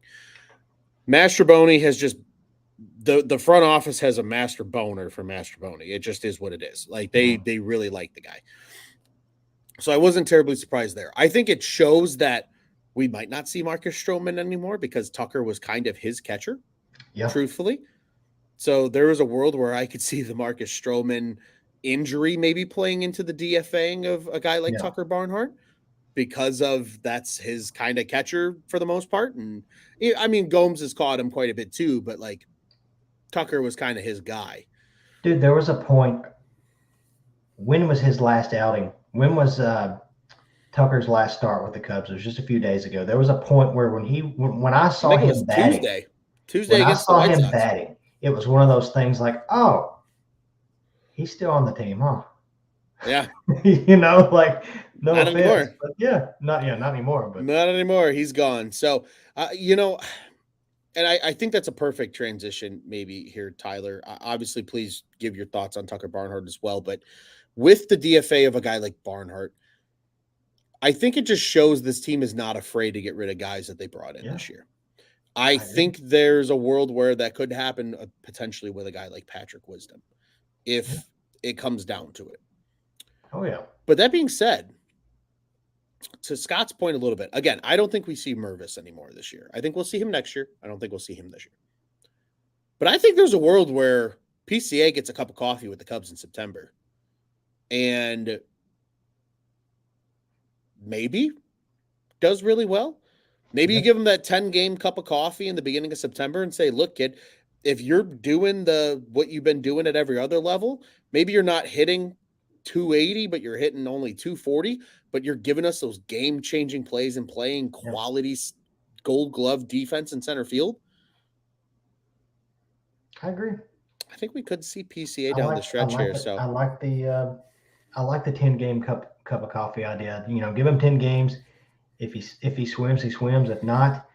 Mastrobuoni has just the front office has a master boner for Mastrobuoni. It just is what it is. Like they really like the guy. So I wasn't terribly surprised there. I think it shows that we might not see Marcus Stroman anymore because Tucker was kind of his catcher, truthfully. So there was a world where I could see the Marcus Stroman injury maybe playing into the DFAing of a guy like Tucker Barnhart because of that's his kind of catcher for the most part. And I mean, Gomes has caught him quite a bit too, but like Tucker was kind of his guy. Dude, there was a point. When was his last outing? When was Tucker's last start with the Cubs? It was just a few days ago. There was a point where when I saw him batting, Tuesday against the White Sox. Batting, it was one of those things like, oh, he's still on the team, huh? Yeah. Like no not offense, anymore. But not anymore. But not anymore. He's gone. So And I think that's a perfect transition, maybe here, Tyler. Obviously, please give your thoughts on Tucker Barnhart as well. But with the DFA of a guy like Barnhart, I think it just shows this team is not afraid to get rid of guys that they brought in Yeah, this year. I I agree. think there's a world where that could happen potentially with a guy like Patrick Wisdom Yeah. if it comes down to it. Oh yeah. But that being said, to Scott's point a little bit, again, I don't think we see Mervis anymore this year. I think we'll see him next year. I don't think we'll see him this year. But I think there's a world where PCA gets a cup of coffee with the Cubs in September and maybe does really well. Maybe you give him that 10-game cup of coffee in the beginning of September and say, look, kid, if you're doing what you've been doing at every other level, maybe you're not hitting 280, but you're hitting only 240, but you're giving us those game-changing plays and playing quality Gold Glove defense in center field. I agree. I think we could see PCA down the stretch here. So I like the 10-game cup of coffee idea. Give him 10 games. If he swims, he swims. If not,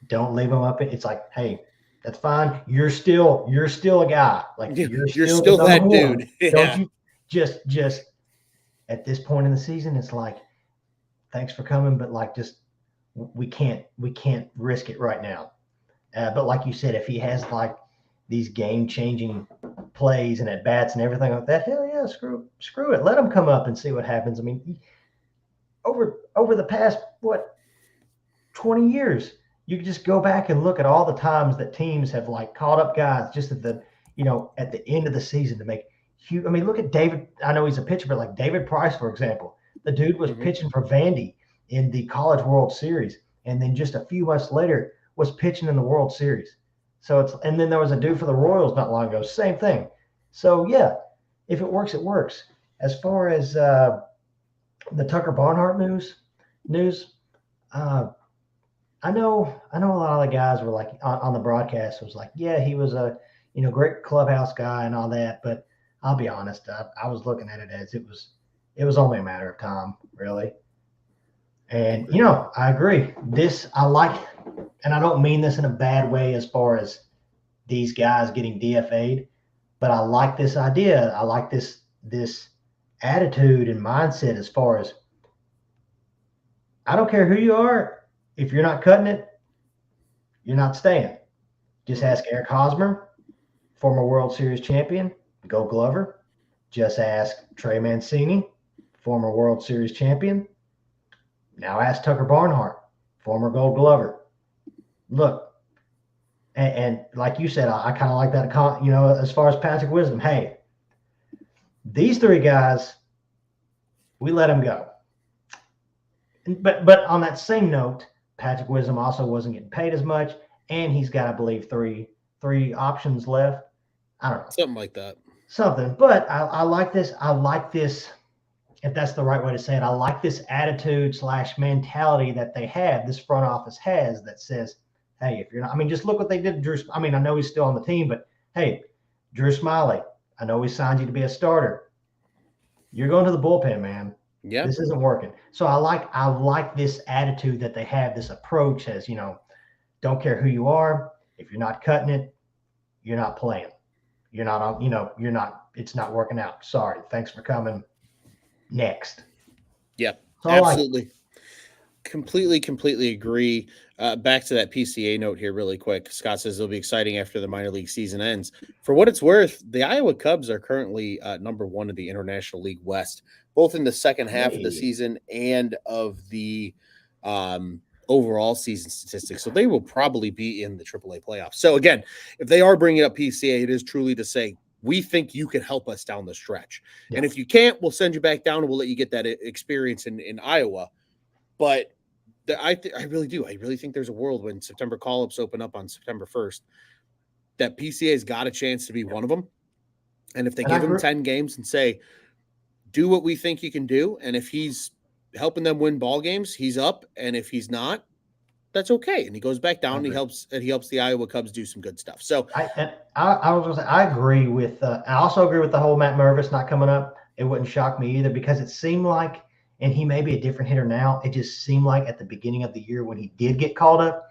don't leave him up. It's like, hey, that's fine. You're still a guy. Like you're still that dude. Yeah. Don't you just at this point in the season, it's like, thanks for coming, but like just we can't risk it right now. But like you said, if he has like these game-changing plays and at bats and everything like that, hell yeah, screw it. Let him come up and see what happens. I mean, over the past 20 years, you can just go back and look at all the times that teams have like caught up guys just at the end of the season to make huge. I mean, look at David. I know he's a pitcher, but like David Price, for example, the dude was pitching for Vandy in the College World Series, and then just a few months later was pitching in the World Series. So and then there was a dude for the Royals not long ago, same thing. So yeah, if it works, it works. As far as the Tucker Barnhart news, I know a lot of the guys were like on the broadcast was like, yeah, he was a great clubhouse guy and all that, but I'll be honest, I was looking at it as it was only a matter of time, really. And I agree. This I like, and I don't mean this in a bad way as far as these guys getting DFA'd, but I like this idea. I like this attitude and mindset as far as I don't care who you are. If you're not cutting it, you're not staying. Just ask Eric Hosmer, former World Series champion, Gold Glover. Just ask Trey Mancini, former World Series champion. Now ask Tucker Barnhart, former Gold Glover. Look, and like you said, I kind of like that, as far as Patrick Wisdom. Hey, these three guys, we let them go. But on that same note, Patrick Wisdom also wasn't getting paid as much, and he's got, I believe, three options left. I don't know. Something like that. Something. But I like this. I like this, if that's the right way to say it. I like this attitude / mentality that they have, this front office has, that says, hey, if you're not – I mean, just look what they did to Drew – I mean, I know he's still on the team, but, hey, Drew Smiley, I know we signed you to be a starter. You're going to the bullpen, man. Yeah. This isn't working. So I like this attitude that they have, this approach as, don't care who you are. If you're not cutting it, you're not playing. You're not on, it's not working out. Sorry. Thanks for coming. Next. Yeah, so absolutely. Completely agree. Back to that PCA note here really quick. Scott says it'll be exciting after the minor league season ends. For what it's worth, the Iowa Cubs are currently number one in the International League West, both in the second half of the season and of the overall season statistics. So they will probably be in the AAA playoffs. So again, if they are bringing up PCA, it is truly to say, we think you can help us down the stretch. Yeah. And if you can't, we'll send you back down and we'll let you get that experience in Iowa. But I really do. I really think there's a world when September call-ups open up on September 1st that PCA's got a chance to be one of them. And if they give him 10 games and say, do what we think you can do, and if he's helping them win ball games, he's up. And if he's not, that's okay. And he goes back down and he helps the Iowa Cubs do some good stuff. So I was going to say, I agree with I also agree with the whole Matt Mervis not coming up. It wouldn't shock me either, because it seemed like, and he may be a different hitter now, it just seemed like at the beginning of the year when he did get called up,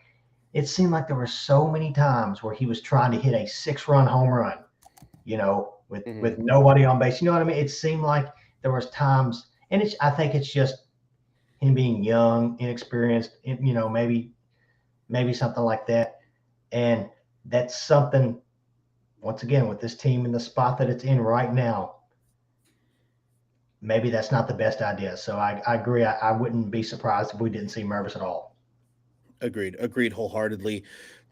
it seemed like there were so many times where he was trying to hit a 6-run home run, with nobody on base. You know what I mean? It seemed like there was times, and I think it's just him being young, inexperienced, maybe something like that. And that's something, once again, with this team in the spot that it's in right now, maybe that's not the best idea. So I agree. I wouldn't be surprised if we didn't see Mervis at all. Agreed wholeheartedly.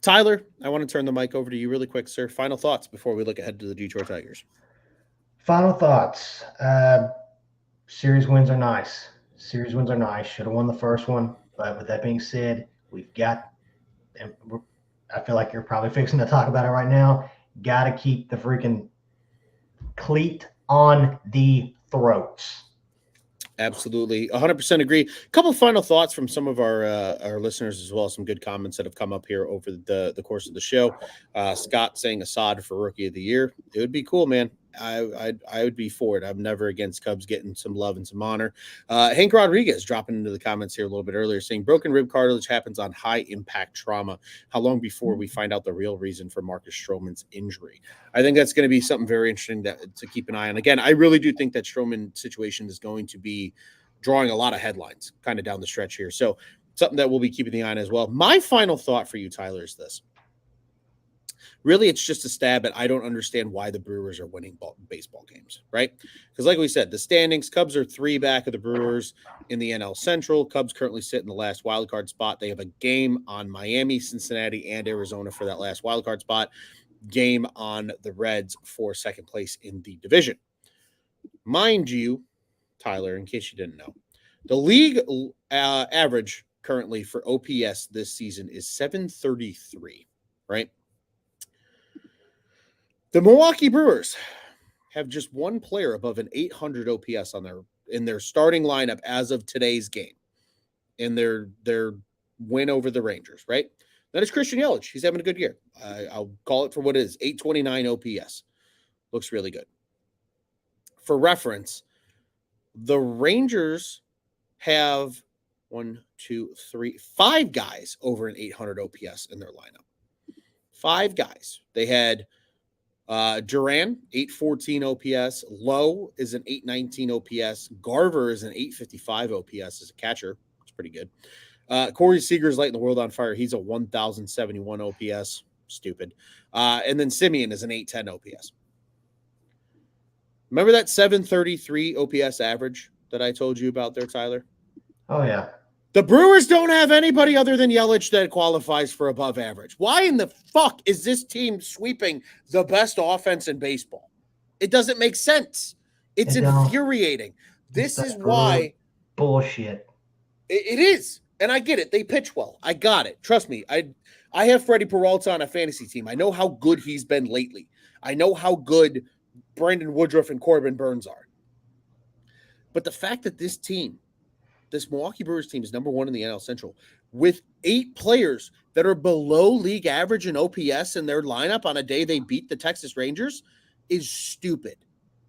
Tyler, I want to turn the mic over to you really quick, sir. Final thoughts before we look ahead to the Detroit Tigers. Final thoughts. Series wins are nice. Should have won the first one. But with that being said, we've got, and I feel like you're probably fixing to talk about it right now, got to keep the freaking cleat on the throats. Absolutely, 100% agree. A couple of final thoughts from some of our listeners as well. Some good comments that have come up here over the course of the show. Scott saying Assad for Rookie of the Year. It would be cool, man. I would be for it. I'm never against Cubs getting some love and some honor. Hank Rodriguez dropping into the comments here a little bit earlier saying broken rib cartilage happens on high impact trauma. How long before we find out the real reason for Marcus Stroman's injury? I think that's going to be something very interesting to keep an eye on. Again, I really do think that Stroman situation is going to be drawing a lot of headlines kind of down the stretch here. So something that we'll be keeping the eye on as well. My final thought for you, Tyler, is this. Really, it's just a stab at I don't understand why the Brewers are winning baseball games, right? Because like we said, the standings, Cubs are 3 back of the Brewers in the NL Central. Cubs currently sit in the last wildcard spot. They have a game on Miami, Cincinnati, and Arizona for that last wildcard spot. Game on the Reds for second place in the division. Mind you, Tyler, in case you didn't know, the league average currently for OPS this season is 733, right? The Milwaukee Brewers have just one player above an 800 OPS in their starting lineup as of today's game, in their win over the Rangers, right? That is Christian Yelich. He's having a good year. I'll call it for what it is, 829 OPS. Looks really good. For reference, the Rangers have 5 guys over an 800 OPS in their lineup. 5 guys. They had Duran, 814 OPS. Lowe is an 819 OPS. Garver is an 855 OPS as a catcher. It's pretty good. Corey Seager's lighting the world on fire. He's a 1,071 OPS. Stupid. And then Simeon is an 810 OPS. Remember that 733 OPS average that I told you about there, Tyler? Oh, yeah. The Brewers don't have anybody other than Yelich that qualifies for above average. Why in the fuck is this team sweeping the best offense in baseball? It doesn't make sense. It's infuriating. This is why bullshit. It is. And I get it. They pitch well. I got it. Trust me. I have Freddie Peralta on a fantasy team. I know how good he's been lately. I know how good Brandon Woodruff and Corbin Burns are. But the fact that this Milwaukee Brewers team is number 1 in the NL Central with 8 players that are below league average in OPS in their lineup on a day they beat the Texas Rangers is stupid.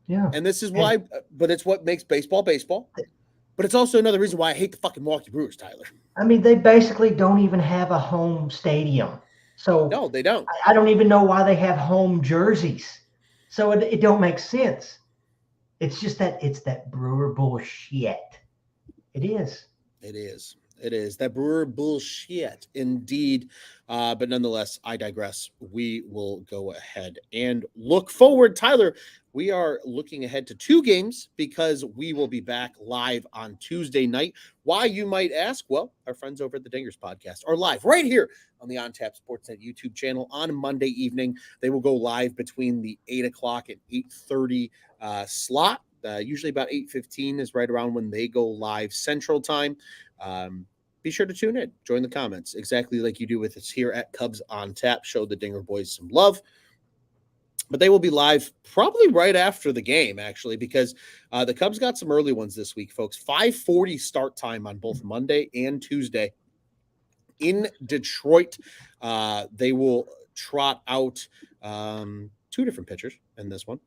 Yeah. And this is why, but it's what makes baseball baseball. But it's also another reason why I hate the fucking Milwaukee Brewers, Tyler. I mean, they basically don't even have a home stadium. So no, they don't. I don't even know why they have home jerseys. So it don't make sense. It's just it's that Brewer bullshit. It is. That Brewer bullshit indeed. But nonetheless, I digress. We will go ahead and look forward. Tyler, we are looking ahead to 2 games because we will be back live on Tuesday night. Why, you might ask? Well, our friends over at the Dingers podcast are live right here on the On Tap Sportsnet YouTube channel on Monday evening. They will go live between the 8 o'clock and 8:30 slot. Usually about 8:15 is right around when they go live Central Time. Be sure to tune in. Join the comments exactly like you do with us here at Cubs on Tap. Show the Dinger Boys some love. But they will be live probably right after the game, actually, because the Cubs got some early ones this week, folks. 5:40 start time on both Monday and Tuesday in Detroit. They will trot out 2 different pitchers in this one.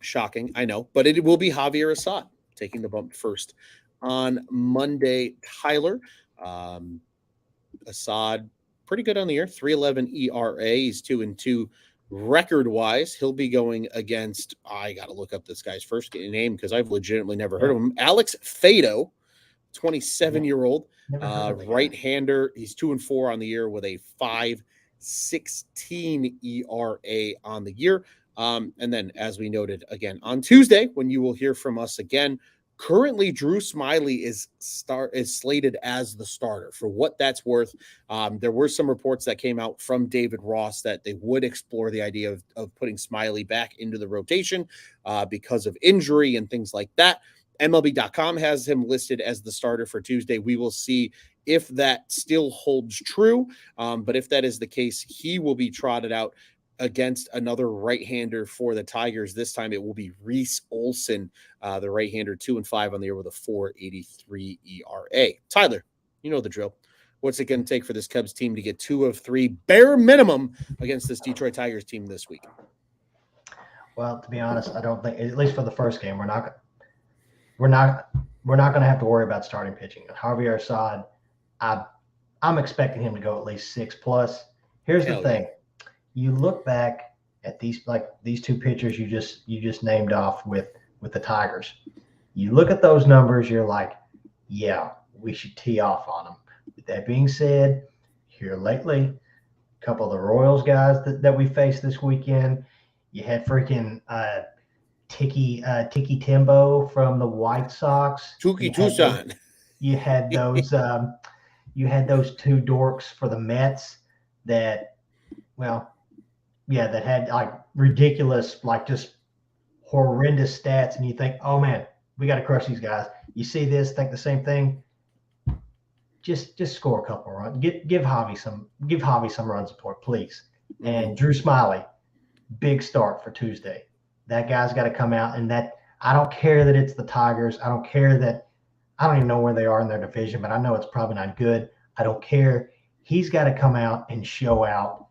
Shocking, I know, but it will be Javier Assad taking the bump first on Monday. Tyler, Assad pretty good on the year, 3.11 ERA. He's 2-2 record-wise. He'll be going against, I got to look up this guy's first name because I've legitimately never heard of him, Alex Fado, 27-year-old right-hander. He's 2-4 on the year with a 5.16 ERA on the year. And then, as we noted again on Tuesday, when you will hear from us again, currently Drew Smyly is slated as the starter. For what that's worth, there were some reports that came out from David Ross that they would explore the idea of putting Smyly back into the rotation because of injury and things like that. MLB.com has him listed as the starter for Tuesday. We will see if that still holds true. But if that is the case, he will be trotted out against another right-hander for the Tigers. This time it will be Reese Olson, the right-hander, 2-5 on the year with a 4.83 ERA. Tyler, you know the drill. What's it going to take for this Cubs team to get 2 of 3 bare minimum against this Detroit Tigers team this week? Well, to be honest, I don't think, at least for the first game, we're not going to have to worry about starting pitching. Javier Assad, I'm expecting him to go at least 6+. Here's the thing. Yeah. You look back at these two pitchers you just named off with the Tigers. You look at those numbers, you're like, yeah, we should tee off on them. With that being said, here lately, a couple of the Royals guys that we faced this weekend, you had freaking Tiki Timbo from the White Sox. Tuki Tucson. You had those you had those two dorks for the Mets that had like ridiculous, like just horrendous stats, and you think, oh man, we got to crush these guys. You see this, think the same thing. Just score a couple runs. Give Javi some run support, please. And Drew Smyly, big start for Tuesday. That guy's got to come out, and that I don't care that it's the Tigers. I don't care that I don't even know where they are in their division, but I know it's probably not good. I don't care. He's got to come out and show out.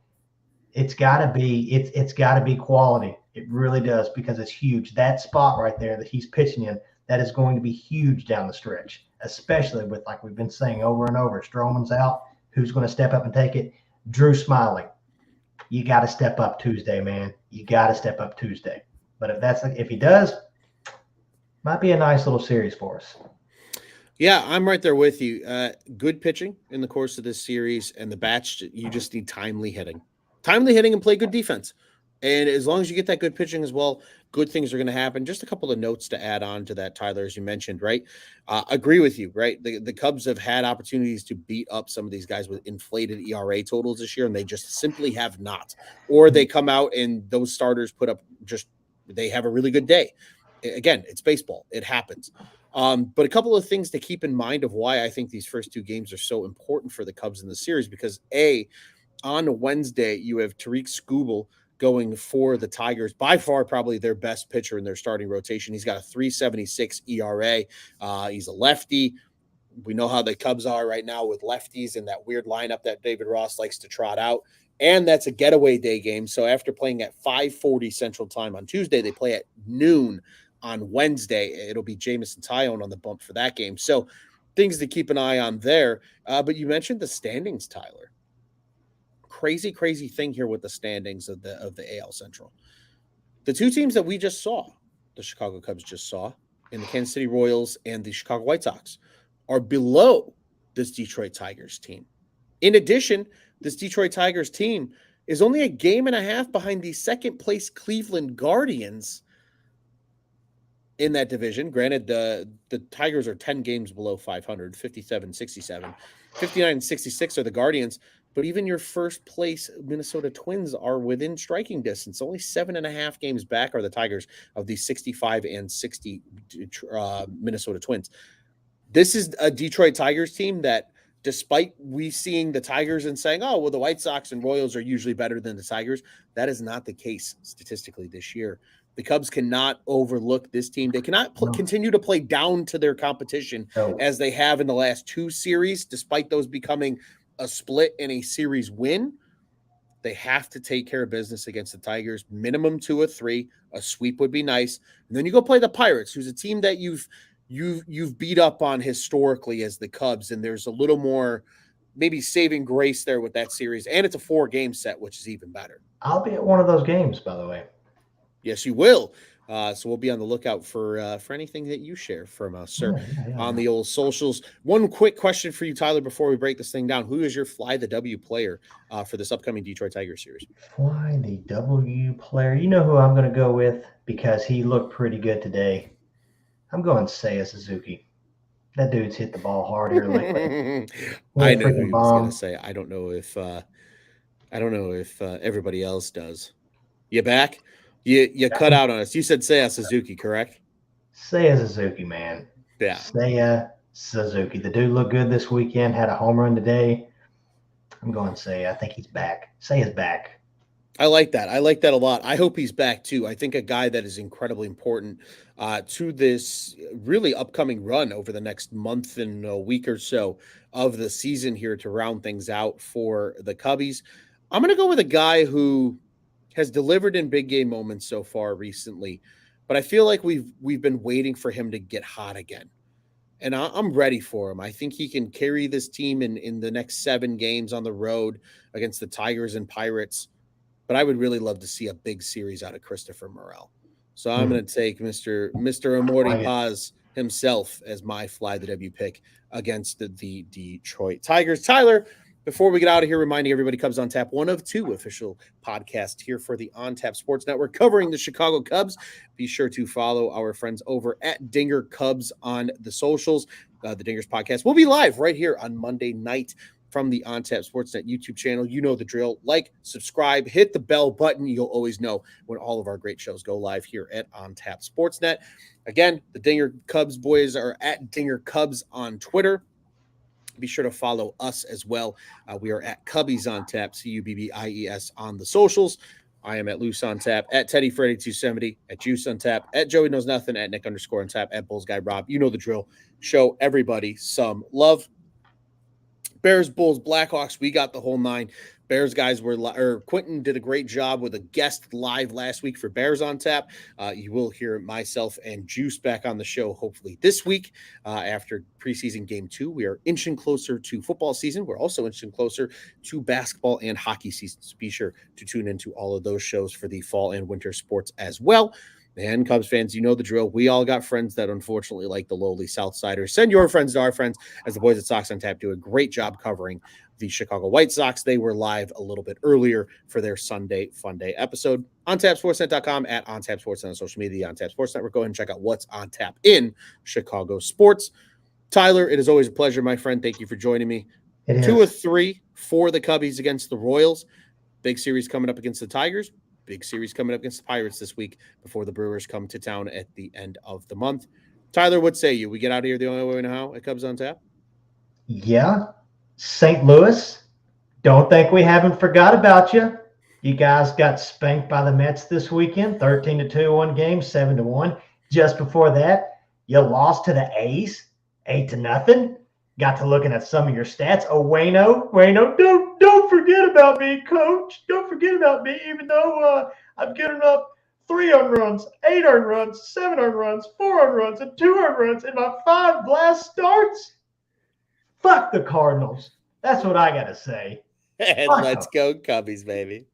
It's got to be quality. It really does, because it's huge. That spot right there that he's pitching in, that is going to be huge down the stretch, especially with, like we've been saying over and over, Stroman's out. Who's going to step up and take it? Drew Smyly. You got to step up Tuesday, man. You got to step up Tuesday. But if he does, might be a nice little series for us. Yeah, I'm right there with you. Good pitching in the course of this series, and the bats, you just need timely hitting and play good defense. And as long as you get that good pitching as well, good things are going to happen. Just a couple of notes to add on to that, Tyler, as you mentioned, right? Agree with you, right? The Cubs have had opportunities to beat up some of these guys with inflated ERA totals this year, and they just simply have not. Or they come out and those starters they have a really good day. Again, it's baseball. It happens. But a couple of things to keep in mind of why I think these first two games are so important for the Cubs in the series, because on Wednesday, you have Tariq Skubal going for the Tigers, by far probably their best pitcher in their starting rotation. He's got a 3.76 ERA. He's a lefty. We know how the Cubs are right now with lefties and that weird lineup that David Ross likes to trot out. And that's a getaway day game. So after playing at 5:40 Central Time on Tuesday, they play at noon on Wednesday. It'll be Jameson Taillon on the bump for that game. So things to keep an eye on there. But you mentioned the standings, Tyler. Crazy thing here with the standings of the AL Central. The two teams that we just saw, the Chicago Cubs just saw, and the Kansas City Royals and the Chicago White Sox, are below this Detroit Tigers team. In addition, this Detroit Tigers team is only a game and a half behind the second place Cleveland Guardians in that division. Granted, the Tigers are 10 games below 500, 57-67. 59-66 are the Guardians. But even your first place Minnesota Twins are within striking distance. Only 7.5 games back are the Tigers of the 65-60 Minnesota Twins. This is a Detroit Tigers team that, despite we seeing the Tigers and saying, oh, well, the White Sox and Royals are usually better than the Tigers, that is not the case statistically this year. The Cubs cannot overlook this team. They cannot continue to play down to their competition as they have in the last two series, despite those becoming a split and a series win. They have to take care of business against the Tigers. Minimum 2 or 3. A sweep would be nice. And then you go play the Pirates, who's a team that you've beat up on historically as the Cubs, and there's a little more maybe saving grace there with that series. And it's a 4-game set, which is even better. I'll be at one of those games, by the way. Yes, you will. So we'll be on the lookout for anything that you share from us, sir, on the old socials. One quick question for you, Tyler, before we break this thing down. Who is your Fly the W player for this upcoming Detroit Tigers series? Fly the W player. You know who I'm going to go with because he looked pretty good today. I'm going Seiya Suzuki. That dude's hit the ball hard here lately. I know who he was going to say. I don't know if everybody else does. You back? You cut out on us. You said Seiya Suzuki, correct? Seiya Suzuki, man. Yeah. Seiya Suzuki. The dude looked good this weekend. Had a home run today. I'm going Seiya. I think he's back. Seiya's back. I like that. I like that a lot. I hope he's back too. I think a guy that is incredibly important to this really upcoming run over the next month and a week or so of the season here to round things out for the Cubbies. I'm going to go with a guy who has delivered in big game moments so far recently, but I feel like we've been waiting for him to get hot again. And I'm ready for him. I think he can carry this team in the next 7 games on the road against the Tigers and Pirates. But I would really love to see a big series out of Christopher Morel. So I'm going to take Mr. Amorti Paz himself as my Fly the W pick against the Detroit Tigers. Tyler, before we get out of here, reminding everybody Cubs on Tap, one of 2 official podcasts here for the On Tap Sports Network covering the Chicago Cubs. Be sure to follow our friends over at Dinger Cubs on the socials. The Dingers podcast will be live right here on Monday night from the On Tap Sportsnet YouTube channel. You know the drill. Like, subscribe, hit the bell button. You'll always know when all of our great shows go live here at On Tap Sportsnet. Again, the Dinger Cubs boys are at Dinger Cubs on Twitter. Be sure to follow us as well. We are at Cubbies on Tap, CUBBIES on the socials. I am at Loose on Tap, at Teddy Freddy 270, at Juice on Tap, at Joey Knows Nothing, at Nick _ on Tap, at Bulls Guy Rob. You know the drill. Show everybody some love. Bears, Bulls, Blackhawks, we got the whole 9. Bears guys Quentin did a great job with a guest live last week for Bears on Tap. You will hear myself and Juice back on the show hopefully this week after preseason game 2. We are inching closer to football season. We're also inching closer to basketball and hockey seasons. Be sure to tune into all of those shows for the fall and winter sports as well. And Cubs fans, you know the drill. We all got friends that unfortunately like the lowly Southsiders. Send your friends to our friends, as the boys at Sox on Tap do a great job covering the Chicago White Sox. They were live a little bit earlier for their Sunday Fun Day episode. OnTapSportsNet.com, at OnTapSportsNet on social media, the OnTap Sports Network. Go ahead and check out what's on tap in Chicago sports. Tyler, it is always a pleasure, my friend. Thank you for joining me. 2 of 3 for the Cubbies against the Royals. Big series coming up against the Tigers. Big series coming up against the Pirates this week before the Brewers come to town at the end of the month. Tyler, what say you? We get out of here the only way we know how at Cubs on Tap? Yeah. St. Louis, don't think we haven't forgot about you. You guys got spanked by the Mets this weekend, 13-2 one game, 7-1. Just before that, you lost to the A's, 8-0. Got to looking at some of your stats. Oh, Wayno, don't forget about me, coach. Don't forget about me, even though I'm giving up 3 earned runs, 8 earned runs, 7 earned runs, 4 earned runs, and 2 earned runs in my 5 blast starts. Fuck the Cardinals. That's what I got to say. And let's go Cubbies, baby.